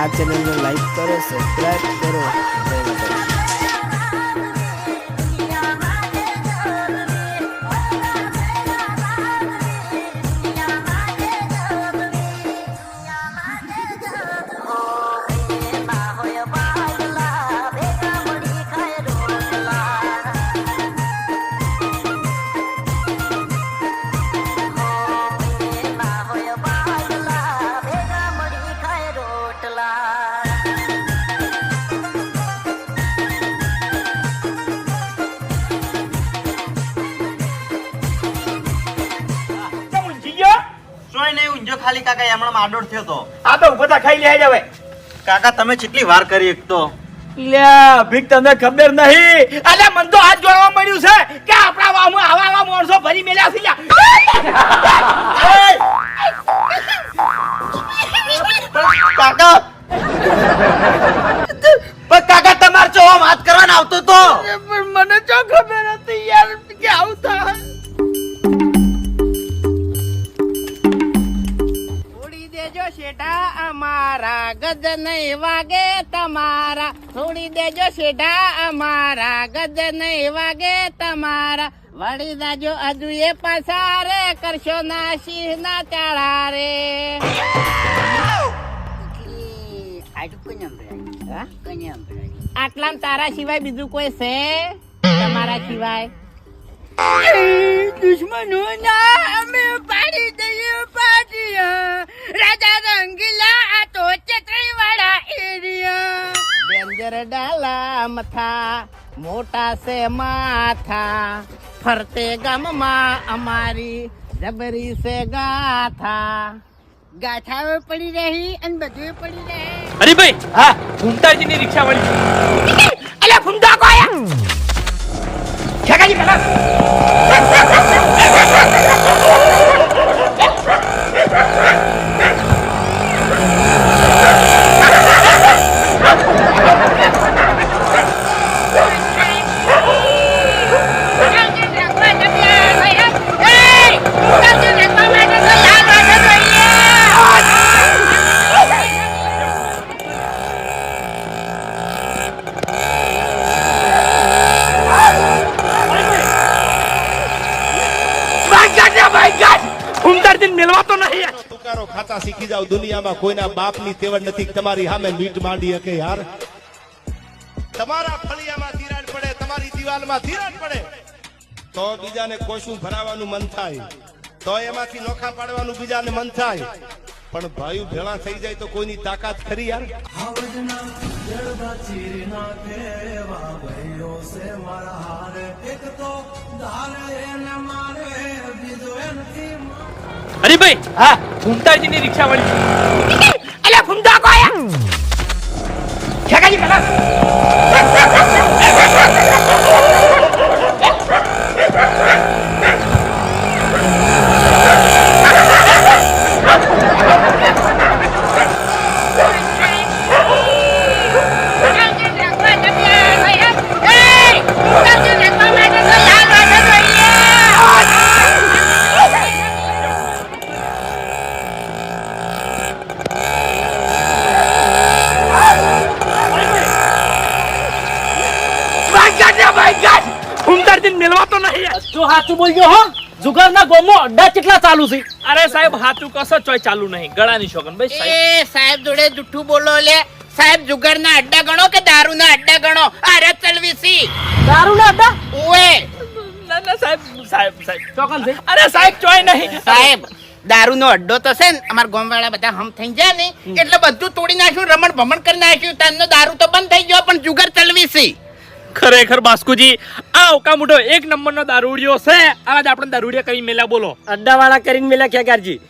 આ ચેનલને લાઈક કરો, સબસ્ક્રાઇબ કરો. જય માતાજી. ખાલી કાકા એમણે માડોડ થયો તો આ તો ઉભા ખાઈ લે હવે. કાકા તમે કેટલી વાર કરી એક તો લે ભીખ તમને ખબર નહીં. અલે મન તો હાથ જોડવા મળ્યું છે કે આપણા વાવમાં આવા માણસો ભરી મેલ્યા છે લ્યા. કાકા પણ કાકા તમાર ચો વાત કરવાનો આવતો તો પણ મને ચો ખબર હતી યાર કે આવું થાય. શેઠા અમારા ગજ નહીં વાગે તમારા, છોડી દેજો શેઠા અમારા ગજ નહીં વાગે તમારા, વળી દાજો હજુ એ પાછા રે કરશો ના સિંહ ના ચાળા રે. આટલામ તારા સિવાય બીજું કોઈ છે તમારા સિવાય? દુશ્મનો ના અમે પાડી દઈએ પાટિયા, રાજા રંગીલા આ તો ચતરી વાળા એરિયા. ડેન્જર ડાલા મથા મોટા છે માથા, ફરતે ગામમાં અમારી જબરી છે ગાથા. ગાથા પડી રહી અને બધું પડી રહે. અરે ભાઈ હા ફૂમતાજી ની રિક્ષા વાળી. અલે ફૂમતા કોયા ખેકાજી કલા. ખાતા શીખી જાવ. દુનિયામાં કોઈના બાપની તેવડ નથી તમારી સામે મીટ માંડી શકે યાર. તમારા ફળિયામાં તિરાડ પડે, તમારી દિવાલમાં તિરાડ પડે તો બીજાને કોશું ભરાવાનું મન થાય, તો એમાંથી નોખા પાડવાનું બીજાને મન થાય. પણ ભાઈ ભેળા થઈ જાય તો કોઈની તાકાત ખરી યાર? અરે ભાઈ હા ફૂમતાજી ની રિક્ષા વાળી. અલે ફૂમતા કોયા ખેકાજી કલા. જો હાચું બોલજો હો. જુગારના ગોમો અડ્ડા કેટલા ચાલુ છે? અરે સાહેબ હાચું કશો ચોય ચાલુ નહીં. ગળાની શોગન ભાઈ સાહેબ. એ સાહેબ જોડે જુઠ્ઠું બોલો લે. સાહેબ જુગારના અડ્ડા ગણો કે દારૂના અડ્ડા ગણો? અરે ચલવીસી દારૂના અડ્ડા? ઓએ ના ના સાહેબ સાહેબ સાહેબ ચોકન છે. અરે સાહેબ ચોય નહીં. સાહેબ દારૂનો અડ્ડો તો છે ને અમાર ગામવાળા બધા હમ થઈ જાય ને એટલે બધું તોડી નાખ્યું, રમણ ભમણ કરી નાખ્યું. તારનો દારૂ તો બંધ થઈ ગયો પણ જુગાર ચલવીસી. ખરેખર બાસ્કુજી આ ઓકા મોટો એક નંબરનો દારૂડિયો છે. આજ આપણે દારૂડિયા કરી મેલા બોલો. અડ્ડા વાળા કરીને મેલા ખેગારજી.